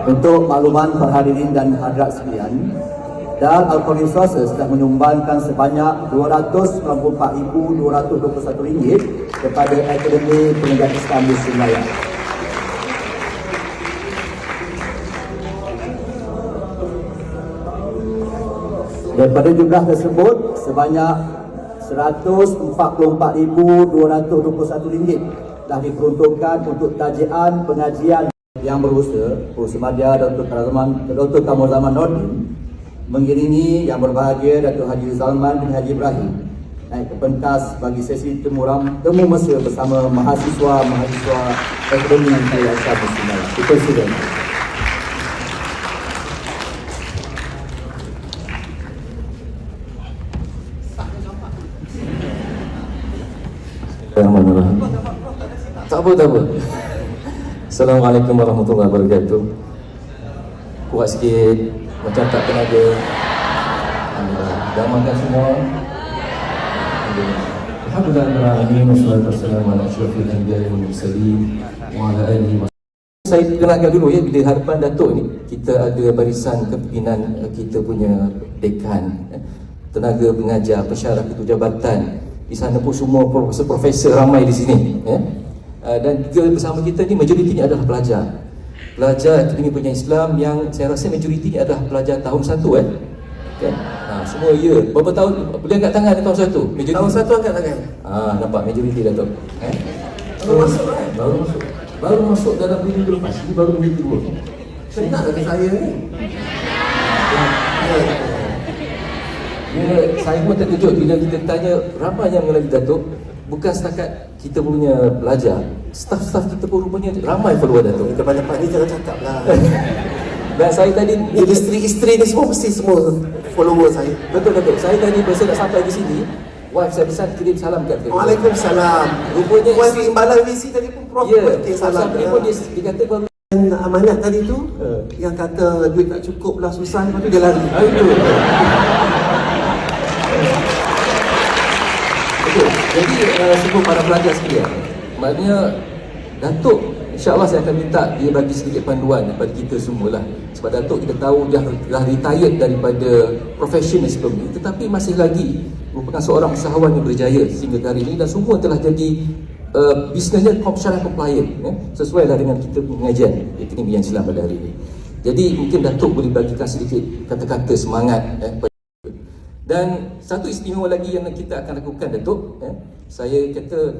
Untuk makluman para hadirin dan hadirat sekalian, Dar Al-Qarim Swasta telah menyumbangkan sebanyak RM294,221 kepada Akademi Pengajian Islam di Sungai. Daripada jumlah tersebut, sebanyak RM144,221 telah diperuntukkan untuk tajian pengajian yang berusaha Pengurusi Madya Dr. Kamul Zaman Nordin mengiringi yang berbahagia Datuk Haji Zalman bin Haji Ibrahim naik ke pentas bagi sesi temu mesra bersama mahasiswa Akademi Pengajian Islam di Sungai. Kita sudah. Tak apa. Assalamualaikum warahmatullahi wabarakatuh. Kuat sikit, macam tak tenaga. Alhamdulillah, dah makan semua. Alhamdulillah, wassalatu wassalamu ala asyrafil anbiya'i wal mursalin wa ala alihi wa Saya kenalkan dulu ya, bila hadapan Datuk ni kita ada barisan kepimpinan kita punya dekan, tenaga pengajar, pensyarah ketua jabatan. Di sana pun semua profesor ramai di sini ya. Dan juga bersama kita ni majoritinya adalah pelajar Akademi Pengajian Islam yang saya rasa majoritinya adalah pelajar tahun 1 kan? Semua ya. Berapa tahun? Boleh angkat tangan tahun 1? Majoriti. Tahun 1 angkat tangan. Nampak majoriti Datuk. Baru masuk dalam minggu lepas. Ini baru minggu 2. Senang lagi saya ni. Saya pun terkejut bila kita tanya ramai yang mengenali Datuk. Bukan setakat kita punya pelajar, staf-staf kita pun rupanya ramai follower Datuk. Depan-depan ni jangan cakap lah. Dan saya tadi Isteri-isteri ni semua mesti semua follower saya. Betul. Saya tadi berasa nak sampai di sini, wife saya pesan kirim salam kat dia. Waalaikumsalam. Rupanya wife Imbalan VC tadi pun Prof kirim salam. Dia pun dia kata baru amanat tadi tu yang kata duit tak cukup lah, susah, lepas tu dia lari. Itu. Betul. Jadi semua para pelajar sekalian, maknanya Datuk insya-Allah saya akan minta dia bagi sedikit panduan kepada kita semualah. Sebab Datuk kita tahu dah retired daripada profession sebelum ini, tetapi masih lagi merupakan seorang usahawan yang berjaya sehingga hari ini dan semua telah jadi bisnesnya syariah compliant sesuai lah dengan kita pengajian Akademi Pengajian Islam pada hari ini. Jadi mungkin Datuk boleh bagikan sedikit kata-kata semangat dan satu istimewa lagi yang kita akan lakukan Datuk, saya kata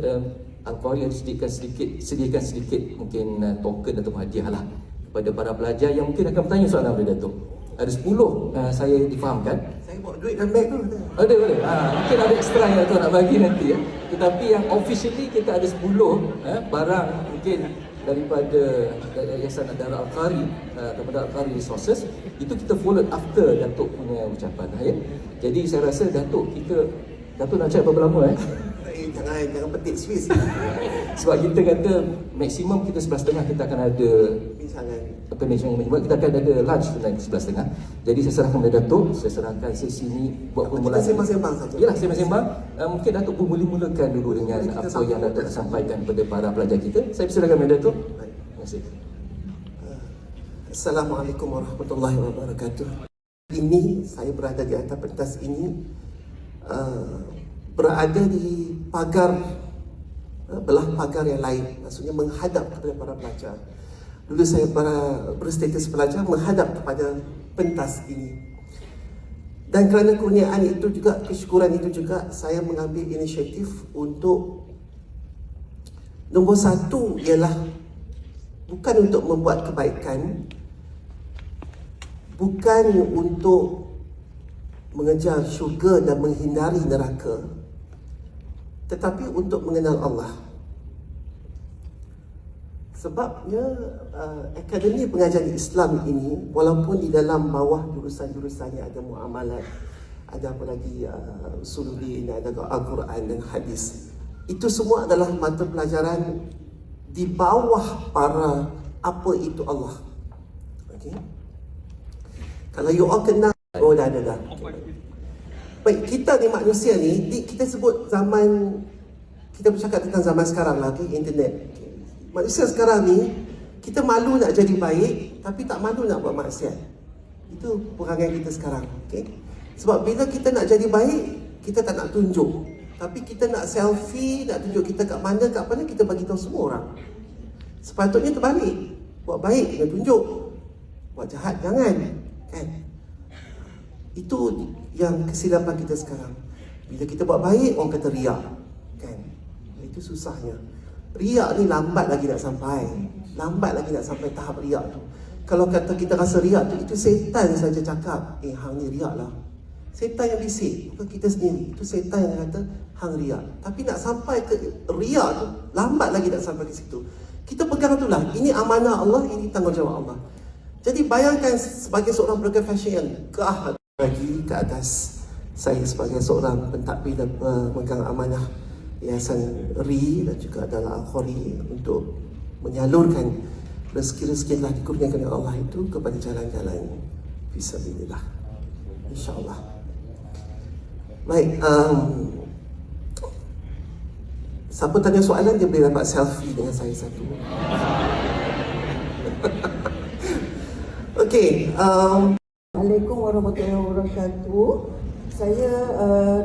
Al-Qari harus sediakan sedikit mungkin token atau hadiah lah kepada para pelajar yang mungkin akan bertanya soalan kepada Datuk. Ada 10 saya difahamkan. Saya bawa duit dalam beg tu. Ada. Mungkin ada extra yang Datuk nak bagi nanti ya. Tetapi yang officially kita ada 10 barang mungkin daripada Yayasan Darul Al-Qari kepada Al-Qari Resources. Itu kita follow after Datuk punya ucapan ya. Jadi saya rasa Datuk nak cakap berapa lama Jangan petik space. Sebab kita kata maksimum kita 11.30 kita akan ada bincangan. Kita akan ada lunch tonight 11.30. Jadi saya serahkan kepada Datuk, saya serahkan sesi ini buat permulaan. Kita sembang-sembang saja. Yalah, sembang-sembang. Mungkin Datuk pun mulakan dulu dengan apa yang Datuk nak sampaikan kepada para pelajar kita. Saya persilakan kepada Datuk. Terima kasih. Assalamualaikum warahmatullahi wabarakatuh. Ini saya berada di atas pentas ini, berada di belah pagar yang lain, maksudnya menghadap kepada para pelajar. Dulu saya berstatus pelajar menghadap kepada pentas ini. Dan kerana kurniaan itu juga, kesyukuran itu juga, saya mengambil inisiatif untuk nombor 1 ialah bukan untuk membuat kebaikan, bukan untuk mengejar syurga dan menghindari neraka, tetapi untuk mengenal Allah. Sebabnya Akademi Pengajian Islam ini, walaupun di dalam bawah jurusan-jurusannya ada muamalat, ada apa lagi usuluddin, ada Al-Quran dan hadis, itu semua adalah mata pelajaran di bawah para apa itu Allah. Okay? Kalau you all kenal, dah. Baik, kita ni manusia ni, kita sebut zaman, kita bercakap tentang zaman sekarang lah, okay, internet. Manusia sekarang ni Kita malu nak jadi baik, tapi tak malu nak buat maksiat. Itu perangai kita sekarang. Okay? Sebab bila kita nak jadi baik, kita tak nak tunjuk. Tapi kita nak selfie, nak tunjuk kita kat mana, kita bagi tahu semua orang. Sepatutnya terbalik. Buat baik kena tunjuk, buat jahat jangan. Kan? Itu yang kesilapan kita sekarang. Bila kita buat baik, orang kata riak. Kan? Itu susahnya. Riak ni lambat lagi nak sampai. Lambat lagi nak sampai tahap riak tu. Kalau kata kita rasa riak tu, itu setan saja cakap, hang ni riak lah. Setan yang bisik, bukan kita sendiri. Itu setan yang kata, hang riak. Tapi nak sampai ke riak tu, lambat lagi nak sampai ke situ. Kita pegang tu lah, ini amanah Allah, ini tanggungjawab Allah. Jadi bayangkan sebagai seorang pelanggan fashion yang keahad lagi ke atas saya sebagai seorang pentadbir dan pemegang amanah Yayasan RI dan juga adalah Al-Khori untuk menyalurkan rezeki-rezeki yang telah dikurniakan oleh Allah itu kepada jalan-jalan fisabilillah, insya-Allah. Baik, siapa tanya soalan dia boleh dapat selfie dengan saya satu. Okey, Assalamualaikum warahmatullahi wabarakatuh. Saya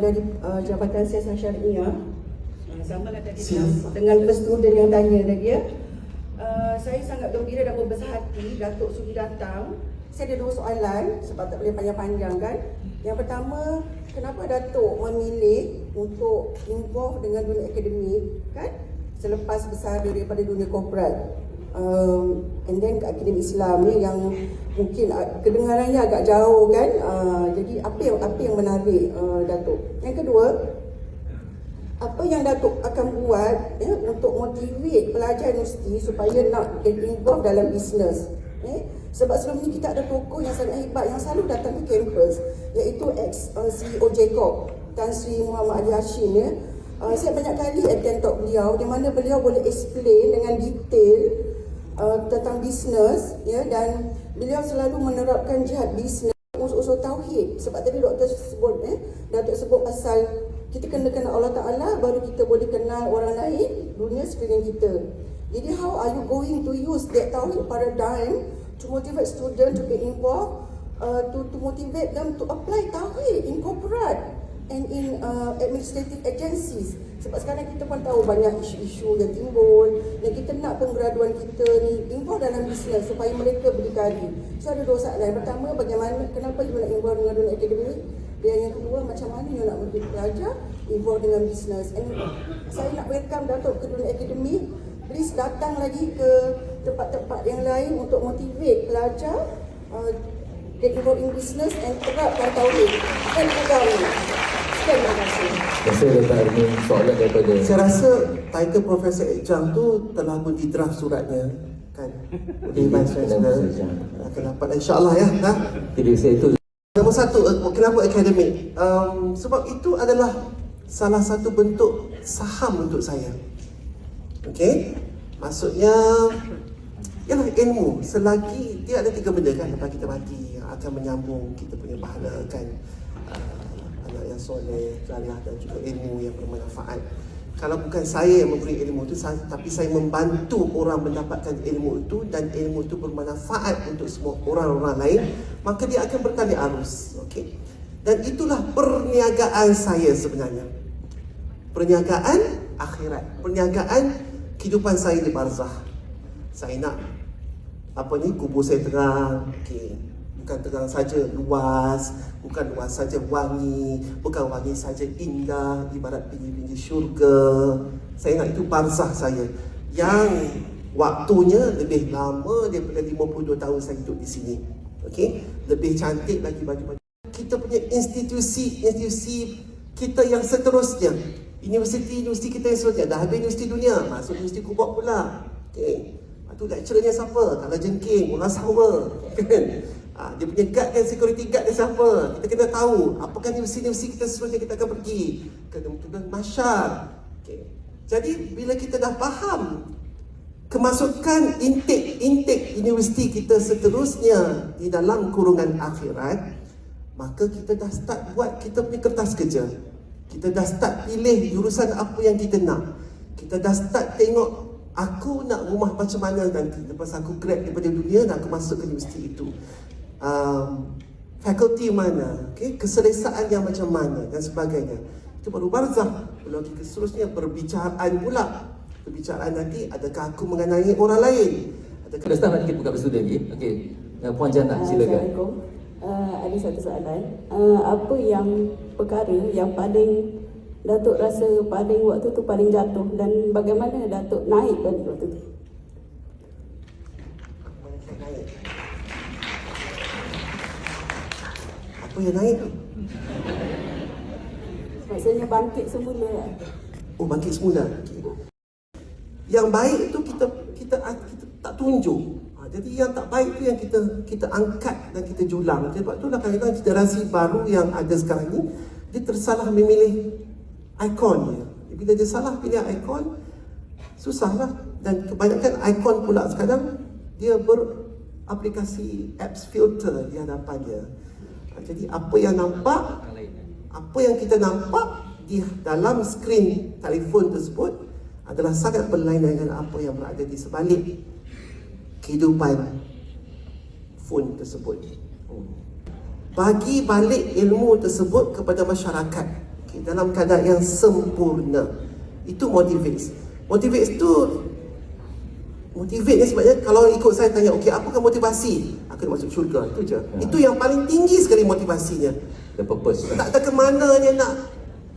dari Jabatan Siasat Syariah. Samalah tadi dengan student yang tanya tadi ya. Saya sangat gembira dan berbesar hati Datuk sudi datang. Saya ada dua soalan sebab tak boleh panjang-panjang kan. Yang pertama, kenapa Datuk memilih untuk involve dengan dunia akademik kan? Selepas besar daripada dunia korporat. And then ke akademi Islam ni yang mungkin kedengarannya agak jauh kan. Jadi apa yang menarik Datuk? Yang kedua, apa yang Datuk akan buat ya, untuk motivate pelajar universiti supaya nak get involved dalam bisnes? Sebab sebelum ni kita ada tokoh yang sangat hebat yang selalu datang ke kampus, iaitu ex-CEO Jacob, Tan Sri Muhammad Ali Hashim ya. Saya banyak kali attend talk beliau di mana beliau boleh explain dengan detail tentang bisnes ya, dan beliau selalu menerapkan jihad bisnes, unsur-unsur tauhid. Sebab tadi doktor sebut Datuk sebut pasal kita kena kenal Allah Ta'ala baru kita boleh kenal orang lain, dunia sekeliling kita. Jadi how are you going to use that tauhid paradigm to motivate students to get involved, to motivate them to apply tauhid in corporate and in administrative agencies? Sebab sekarang kita pun tahu banyak isu-isu yang timbul dan kita nak penggraduan kita ni involve dalam bisnes supaya mereka berdikari. So ada dua soalan. Pertama, bagaimana, kenapa you nak involve dengan dunia akademik? Dan yang kedua, macam mana you nak menjadi pelajar involve dengan bisnes? And saya nak welcome Datuk ke dunia akademik. Please datang lagi ke tempat-tempat yang lain untuk motivate pelajar get involved in business and terapkan tauhid dan agama. Terima kasih. Saya letak ini soalan daripada saya rasa title Profesor Ejang tu telah pun di draft suratnya kan. Di Vice-Chancellor akan dapat insya-Allah ya. Jadi saya itu Nombor satu, kenapa akademik? Sebab itu adalah salah satu bentuk saham untuk saya. Okey? Maksudnya ialah ilmu. Selagi dia ada tiga benda kan lepas kita mati yang akan menyambung kita punya pahala kan. Anak yang soleh, jariah dan juga ilmu yang bermanfaat. Kalau bukan saya yang memberi ilmu itu, tapi saya membantu orang mendapatkan ilmu itu dan ilmu itu bermanfaat untuk semua orang-orang lain, maka dia akan bertali arus. Okey. Dan itulah perniagaan saya sebenarnya. Perniagaan akhirat, perniagaan kehidupan saya di barzah. Saya nak kubur saya terang. Okey. Bukan terang saja luas, bukan luas saja wangi, bukan wangi saja indah, ibarat biji-biji syurga. Saya nak itu barzah saya yang waktunya lebih lama daripada 52 tahun saya hidup di sini. Okey, lebih cantik lagi baju-baju. Kita punya institusi kita yang seterusnya, universiti kita yang seterusnya. Dah habis universiti dunia, masuk universiti kubur pula. Okey, itu lecturernya siapa? Kalau jengking, orang sama kan? Dia punya guard kan, security guard dia siapa? Kita kena tahu apakah universiti kita seterusnya kita akan pergi ke kemudian masyar. Okay. Jadi bila kita dah faham kemasukan intake universiti kita seterusnya di dalam kurungan akhirat, maka kita dah start buat kita punya kertas kerja. Kita dah start pilih jurusan apa yang kita nak. Kita dah start tengok aku nak rumah macam mana nanti lepas aku grad daripada dunia dan aku masuk ke universiti itu. Fakulti mana, keselesaan yang macam mana dan sebagainya. Itu baru barzah. Lalu seterusnya perbicaraan pula. Perbicaraan nanti, adakah aku mengenai orang lain? Ada staff nak buka berstudent lagi. Okey. Puan Jana, silakan. Assalamualaikum. Ada satu soalan. Apa yang perkara yang paling Datuk rasa paling waktu tu paling jatuh dan bagaimana Datuk naik balik waktu tu? Apa yang naik? Maksudnya bangkit semula lah. Oh, bangkit semula. Okay. Yang baik itu kita tak tunjuk. Jadi yang tak baik itu yang kita angkat dan kita julang. Sebab itulah kadang-kadang generasi baru yang ada sekarang ni, dia tersalah memilih ikonnya. Bila dia salah pilih ikon, susahlah. Dan kebanyakan ikon pula sekarang dia beraplikasi apps filter di hadapannya. Jadi apa yang kita nampak di dalam skrin telefon tersebut adalah sangat berlainan dengan apa yang berada di sebalik kehidupan phone tersebut. Bagi balik ilmu tersebut kepada masyarakat, dalam keadaan yang sempurna. Itu motivate. Motivate ni sebabnya kalau ikut saya tanya, okey, apakah motivasi? Akan masuk syurga, itu je. Itu yang paling tinggi sekali motivasinya. The purpose. Tak ada ke mana dia nak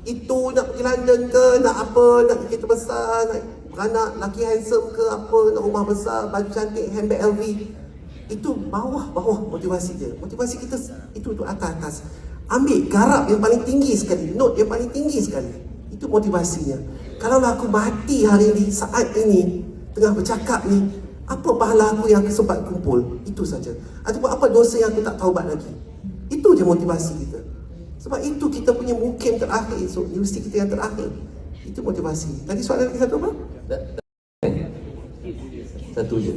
itu, nak pergi London ke, nak apa, nak kereta besar, nak beranak, laki handsome ke apa, nak rumah besar, baju cantik, handbag LV. Itu bawah motivasi dia. Motivasi kita itu untuk atas. Ambil garap yang paling tinggi sekali, note yang paling tinggi sekali. Itu motivasinya. Kalau aku mati hari ini, saat ini, tengah bercakap ni, apa pahala aku yang aku sempat kumpul? Itu saja. Ataupun apa dosa yang aku tak taubat lagi? Itu je motivasi kita. Sebab itu kita punya mukim terakhir, so universiti kita yang terakhir. Itu motivasi. Tadi soalan lagi satu apa? Satu je.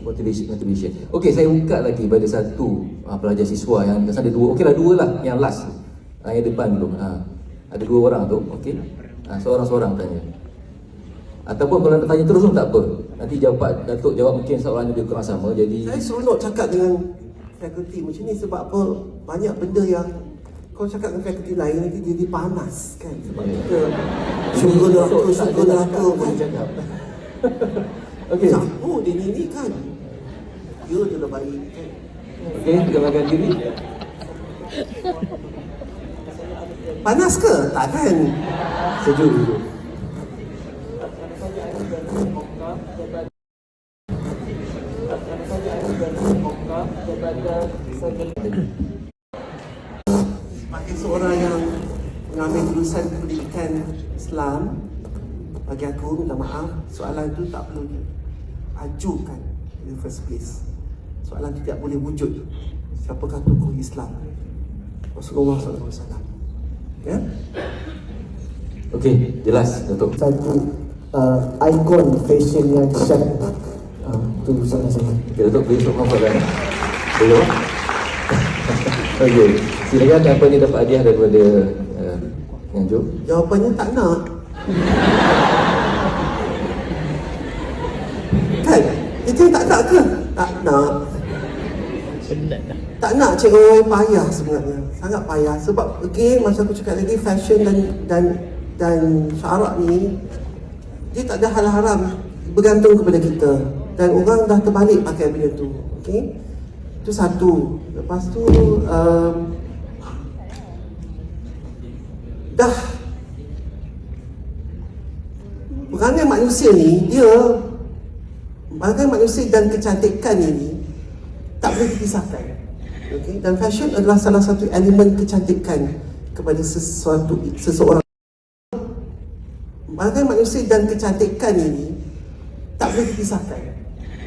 Motivation. Okey, saya buka lagi pada satu pelajar siswa yang ada dua. Okeylah, dua lah yang last. Yang depan tu. Ada dua orang tu. Okey. Seorang-seorang tanya. Ataupun kalau nak tanya terus pun tak apa. Nanti Datuk jawab mungkin soalan dia kurang sama. Jadi saya seronok cakap dengan fakulti macam ni sebab apa? Banyak benda yang kau cakap dengan fakulti lain nanti jadi panas kan. Sebab kita syukur neraka kan. okey. Oh, dia ni kan. Dia adalah baik kan. Okey, perkenalkan diri. Panas ke? Tak kan? Sejuk. Sebagai seorang yang mengambil jurusan pendidikan Islam, bagi aku, minta maaf, soalan itu tak perlu diajukan in the first place. Soalan itu tidak boleh wujud. Siapakah tokoh Islam? Rasulullah SAW. Ya? Okey, jelas Datuk. Satu ikon fashion yang syak. Itu soalan saya. Okey, Datuk beri soalan soalan. Belum? Okey, silakan apa ni dapat hadiah daripada Yang Jo? Jawapannya tak nak. Kan? Itu tak nak ke? Tak nak. Tak nak Cik Roy, payah sebenarnya. Sangat payah. Sebab again, macam aku cakap tadi, fashion dan syarak ni, dia tak ada hal haram bergantung kepada kita. Dan orang dah terbalik pakai benda tu. Okay? Itu satu. Lepas tu dah perangai manusia ni, perangai manusia dan kecantikan ini tak boleh dipisahkan. Okay? Dan fashion adalah salah satu elemen kecantikan kepada seseorang. Perangai manusia dan kecantikan ini tak boleh dipisahkan.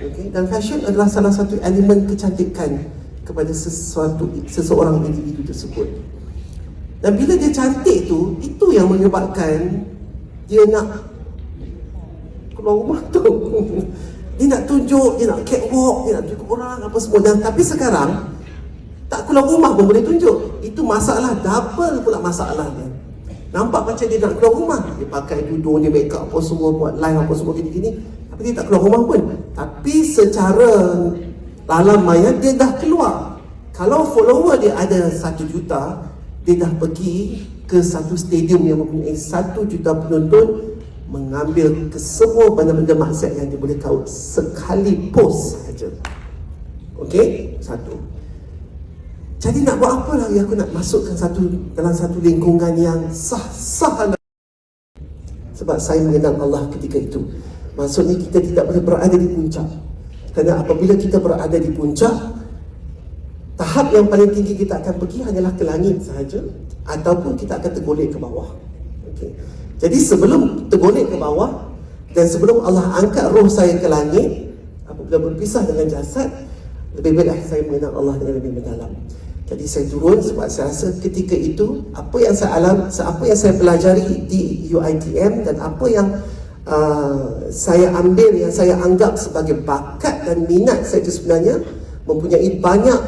Okay? Dan fashion adalah salah satu elemen kecantikan kepada seseorang individu tersebut. Dan bila dia cantik tu, itu yang menyebabkan dia nak keluar rumah tu. Dia nak tunjuk, dia nak catwalk, dia nak tunjuk orang apa semua. Dan tapi sekarang tak keluar rumah pun boleh tunjuk. Itu masalah, double pula masalahnya. Nampak macam dia nak keluar rumah, dia pakai tudung, dia make up apa semua, buat line apa semua gini-gini. Tapi dia tak keluar rumah pun. Tapi secara alam maya dia dah keluar. Kalau follower dia ada 1 juta, dia dah pergi ke satu stadium yang mempunyai 1 juta penonton, mengambil ke semua benda-benda maksiat yang dia boleh tahu sekali post saja. Okey, satu. Jadi nak buat apa lagi aku nak masukkan dalam satu lingkungan yang sah-sah. Sebab saya mengenal Allah ketika itu. Maksudnya kita tidak boleh berada di puncak. Kerana apabila kita berada di puncak, tahap yang paling tinggi kita akan pergi hanyalah ke langit sahaja, ataupun kita akan tergolek ke bawah. Okay. Jadi sebelum tergolek ke bawah dan sebelum Allah angkat roh saya ke langit, apabila berpisah dengan jasad, lebih baik saya mengenal Allah dengan lebih mendalam. Jadi saya turun sebab saya rasa ketika itu apa yang saya pelajari di UiTM dan apa yang saya ambil, yang saya anggap sebagai bakat dan minat saya itu sebenarnya mempunyai banyak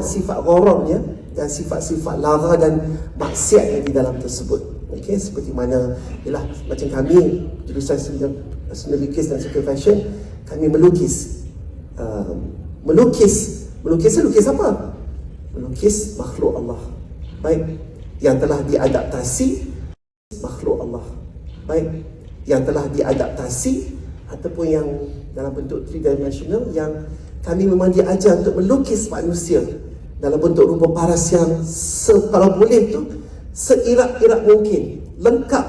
sifat ghorornya dan sifat-sifat lara dan maksiat yang di dalam tersebut. Okey, seperti mana ialah macam kami jurusan seni lukis dan suka fashion, kami melukis. Melukis apa? Melukis makhluk Allah. Baik yang telah diadaptasi makhluk Allah. Baik yang telah diadaptasi ataupun yang dalam bentuk 3-dimensional, yang kami memang diajar untuk melukis manusia dalam bentuk rupa paras yang kalau boleh tu seirak-irak mungkin, lengkap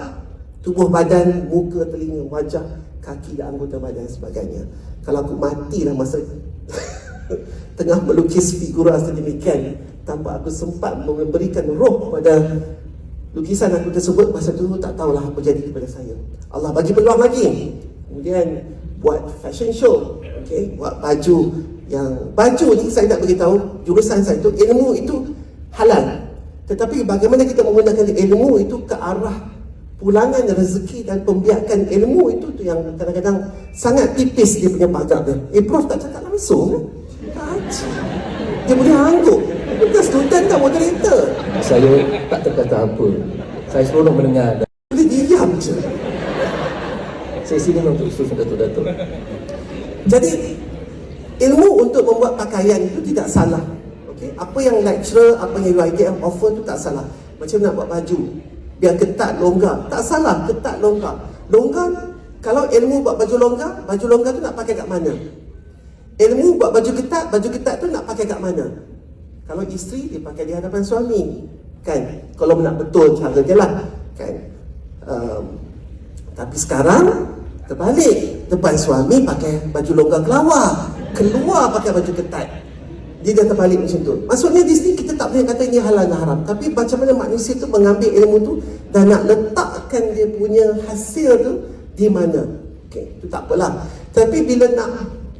tubuh badan, muka, telinga, wajah, kaki dan anggota badan sebagainya. Kalau aku matilah masa tengah melukis figura sedemikian tanpa aku sempat memberikan roh pada lukisan aku tersebut, masa tu tak tahulah apa jadi kepada saya. Allah bagi peluang lagi. Kemudian buat fashion show, okay? Buat baju ni saya nak beritahu, jurusan saya tu ilmu itu halal. Tetapi bagaimana kita menggunakan ilmu itu ke arah pulangan rezeki dan pembiakan ilmu itu tu yang kadang-kadang sangat tipis dia punya pagar dia. Prof tak cakap langsung kan? Dia boleh angguk. Bukan student tak moderator. Saya tak terkata apa. Saya seronok mendengar. Boleh diam je. Saya sini untuk usul Datuk-Datuk. Jadi ilmu untuk membuat pakaian itu tidak salah. Okay? Apa yang lecturer, apa yang UiTM offer itu tak salah. Macam nak buat baju biar ketat, longgar, tak salah, ketat, longgar. Longgar, kalau ilmu buat baju longgar tu nak pakai kat mana? Ilmu buat baju ketat tu nak pakai kat mana? Kalau isteri, dia pakai di hadapan suami, kan? Kalau nak betul cara dia lah, kan? Tapi sekarang terbalik, depan suami pakai baju longgar keluar pakai baju ketat. Dia dah terbalik macam tu. Maksudnya di sini kita tak boleh kata ini halal dan haram. Tapi macam mana manusia tu mengambil ilmu tu dan nak letakkan dia punya hasil tu di mana. Okay, itu tak apalah. Tapi bila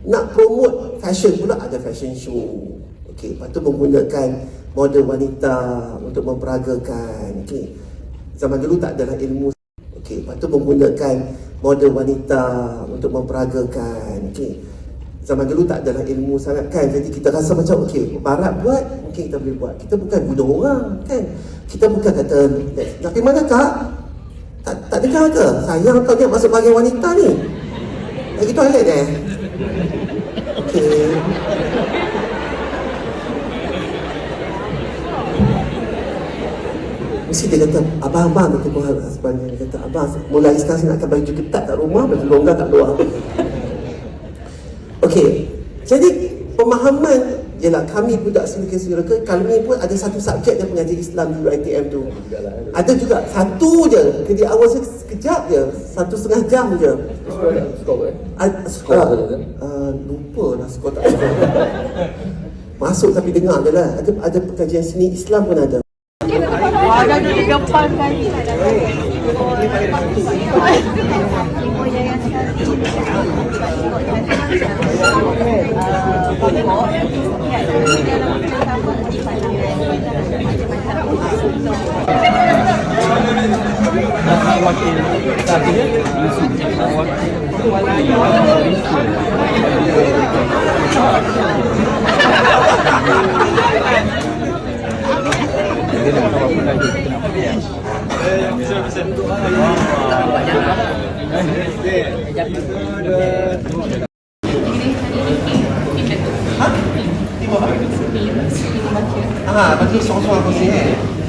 nak promote fashion pula, ada fashion show. Okay, lepas tu menggunakan model wanita untuk memperagakan. Okay. Zaman dulu tak ada ilmu. Okay, lepas tu menggunakan model wanita untuk memperagakan. Okay. Zaman dulu tak ada ilmu sangat kan. Jadi kita rasa macam okey, barat buat, mungkin kita boleh buat. Kita bukan bunuh orang kan. Kita bukan kata tapi mana kak? Tak dengar ke? Sayang kau ni masuk bagian wanita ni. Lagi toilet okey. Mesti dia kata, abang-abang kata Tuhan sebenarnya. Dia kata, abang mulai sekarang saya nak akan baju ketat kat rumah, baju longgar kat luar. Okey, jadi pemahaman ialah kami budak seni reka, kami pun ada satu subjek yang mengajar Islam di UiTM tu. Ada juga satu je, di awal sekejap je, 1.5 jam je. Lupa lah skor tak skor. Masuk tapi dengar je lah. Ada pengajian seni Islam pun ada. Ada di depan kali. Ah, bagi seorang-seorang kau sini.